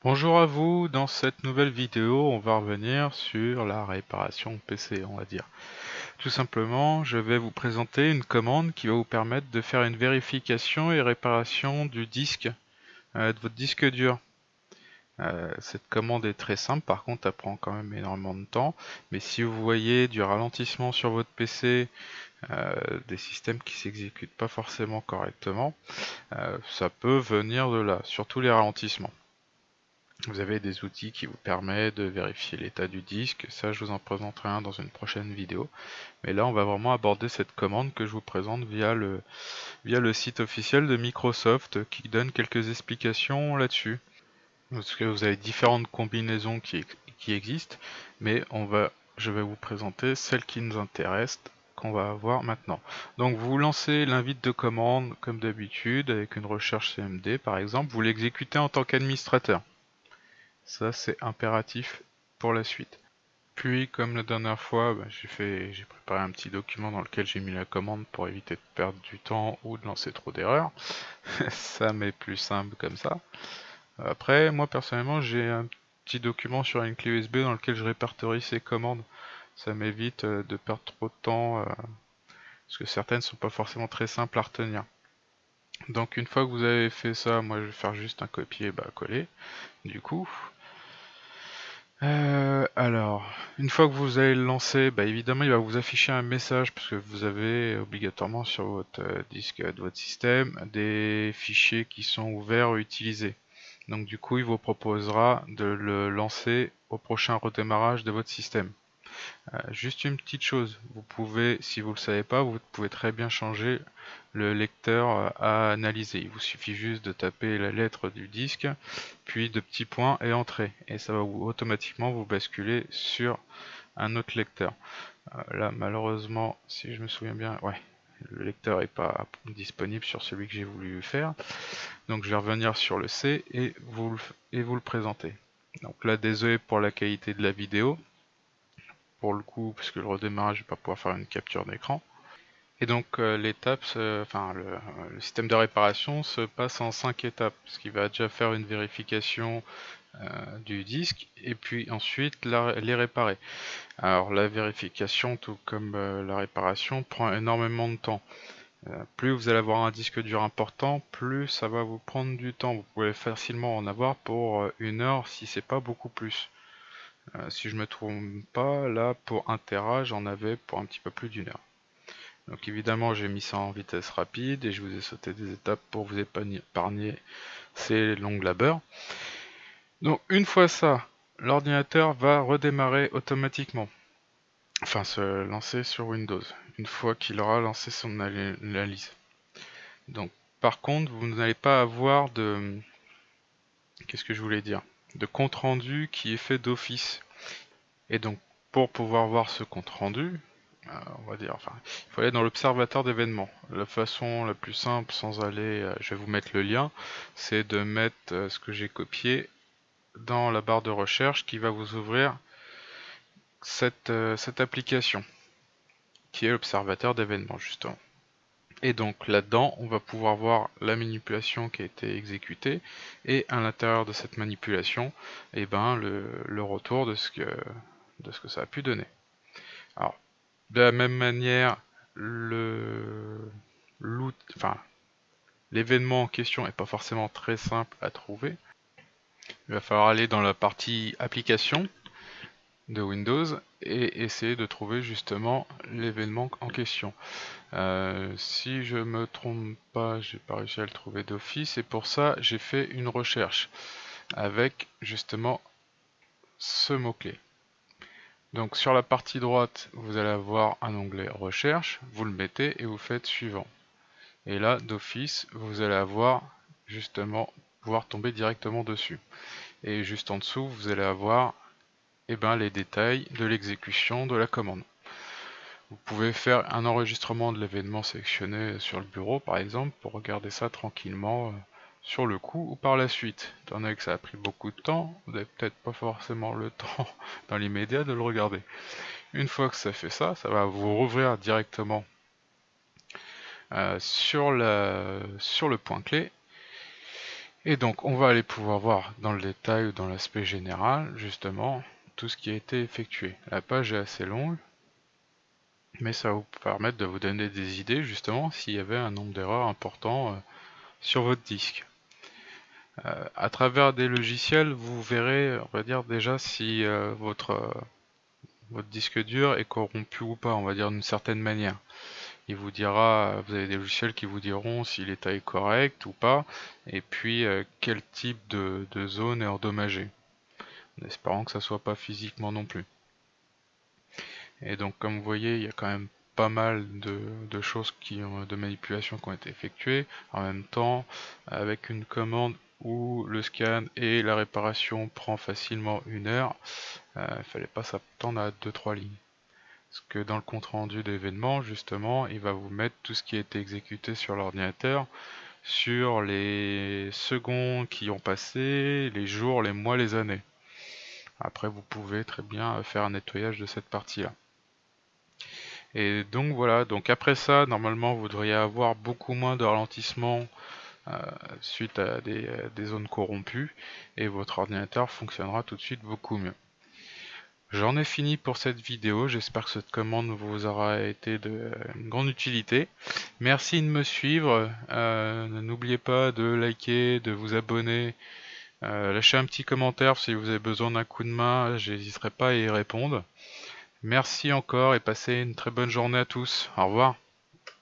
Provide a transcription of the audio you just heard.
Bonjour à vous, dans cette nouvelle vidéo, on va revenir sur la réparation PC, on va dire. Tout simplement, je vais vous présenter une commande qui va vous permettre de faire une vérification et réparation du disque, de votre disque dur. Cette commande est très simple, par contre elle prend quand même énormément de temps, mais si vous voyez du ralentissement sur votre PC, des systèmes qui s'exécutent pas forcément correctement, ça peut venir de là, surtout les ralentissements. Vous avez des outils qui vous permettent de vérifier l'état du disque, ça je vous en présenterai un dans une prochaine vidéo. Mais là on va vraiment aborder cette commande que je vous présente via le site officiel de Microsoft qui donne quelques explications là-dessus. Parce que vous avez différentes combinaisons qui existent, mais je vais vous présenter celle qui nous intéresse, qu'on va voir maintenant. Donc vous lancez l'invite de commande comme d'habitude avec une recherche CMD par exemple, vous l'exécutez en tant qu'administrateur. Ça, c'est impératif pour la suite. Puis, comme la dernière fois, j'ai préparé un petit document dans lequel j'ai mis la commande pour éviter de perdre du temps ou de lancer trop d'erreurs. Ça m'est plus simple comme ça. Après, moi personnellement, j'ai un petit document sur une clé USB dans lequel je répertorie ces commandes. Ça m'évite de perdre trop de temps, parce que certaines sont pas forcément très simples à retenir. Donc une fois que vous avez fait ça, moi je vais faire juste un copier-coller. Du coup, alors, une fois que vous allez le lancer, évidemment il va vous afficher un message parce que vous avez obligatoirement sur votre disque de votre système des fichiers qui sont ouverts ou utilisés. Donc du coup il vous proposera de le lancer au prochain redémarrage de votre système. Juste une petite chose, vous pouvez, si vous ne le savez pas, vous pouvez très bien changer le lecteur à analyser. Il vous suffit juste de taper la lettre du disque, puis de petits points et entrée. Et ça va automatiquement vous basculer sur un autre lecteur. Là, malheureusement, si je me souviens bien, ouais, le lecteur n'est pas disponible sur celui que j'ai voulu faire. Donc je vais revenir sur le C et vous le présenter. Donc là, désolé pour la qualité de la vidéo pour le coup, parce que le redémarrage, je vais pas pouvoir faire une capture d'écran. Et donc l'étape, le système de réparation se passe en 5 étapes, parce qu'il va déjà faire une vérification du disque, et puis ensuite les réparer. Alors la vérification, tout comme la réparation, prend énormément de temps. Plus vous allez avoir un disque dur important, plus ça va vous prendre du temps. Vous pouvez facilement en avoir pour 1 heure si c'est pas beaucoup plus. Si je me trompe pas, là pour 1 Tera, j'en avais pour un petit peu plus d'1 heure. Donc évidemment, j'ai mis ça en vitesse rapide et je vous ai sauté des étapes pour vous épargner ces longues labeurs. Donc une fois ça, l'ordinateur va redémarrer automatiquement. Enfin, se lancer sur Windows, une fois qu'il aura lancé son analyse. Donc par contre, vous n'allez pas avoir de... Qu'est-ce que je voulais dire? De compte rendu qui est fait d'office. Et donc, pour pouvoir voir ce compte rendu, on va dire, enfin, il faut aller dans l'observateur d'événements. La façon la plus simple, sans aller, je vais vous mettre le lien, c'est de mettre ce que j'ai copié dans la barre de recherche qui va vous ouvrir cette application, qui est l'observateur d'événements, justement. Et donc là-dedans, on va pouvoir voir la manipulation qui a été exécutée, et à l'intérieur de cette manipulation, le retour de ce que ça a pu donner. Alors, de la même manière, l'événement en question n'est pas forcément très simple à trouver. Il va falloir aller dans la partie application de Windows et essayer de trouver justement l'événement en question. Si je me trompe pas, j'ai pas réussi à le trouver d'office et pour ça j'ai fait une recherche avec justement ce mot-clé. Donc sur la partie droite, vous allez avoir un onglet recherche, vous le mettez et vous faites suivant. Et là, d'office, vous allez avoir justement pouvoir tomber directement dessus. Et juste en dessous, vous allez avoir les détails de l'exécution de la commande. Vous pouvez faire un enregistrement de l'événement sélectionné sur le bureau, par exemple, pour regarder ça tranquillement sur le coup ou par la suite. Étant donné que ça a pris beaucoup de temps, vous n'avez peut-être pas forcément le temps dans l'immédiat de le regarder. Une fois que ça fait ça, ça va vous rouvrir directement sur le point clé. Et donc on va aller pouvoir voir dans le détail ou dans l'aspect général justement tout ce qui a été effectué. La page est assez longue, mais ça va vous permettre de vous donner des idées justement s'il y avait un nombre d'erreurs important sur votre disque. À travers des logiciels, vous verrez, on va dire déjà si votre disque dur est corrompu ou pas, on va dire d'une certaine manière. Il vous dira, vous avez des logiciels qui vous diront si l'état est correct ou pas, et puis quel type de zone est endommagée, en espérant que ça soit pas physiquement non plus. Et donc comme vous voyez, il y a quand même pas mal de choses de manipulation qui ont été effectuées en même temps, avec une commande où le scan et la réparation prend facilement 1 heure. Il fallait pas s'attendre à 2-3 lignes. Parce que dans le compte rendu d'événement, justement, il va vous mettre tout ce qui a été exécuté sur l'ordinateur, sur les secondes qui ont passé, les jours, les mois, les années. Après, vous pouvez très bien faire un nettoyage de cette partie-là. Et donc voilà, donc après ça, normalement, vous devriez avoir beaucoup moins de ralentissement suite à des zones corrompues, et votre ordinateur fonctionnera tout de suite beaucoup mieux. J'en ai fini pour cette vidéo, j'espère que cette commande vous aura été de grande utilité. Merci de me suivre, n'oubliez pas de liker, de vous abonner, lâchez un petit commentaire si vous avez besoin d'un coup de main, j'hésiterai pas à y répondre. Merci encore et passez une très bonne journée à tous, au revoir.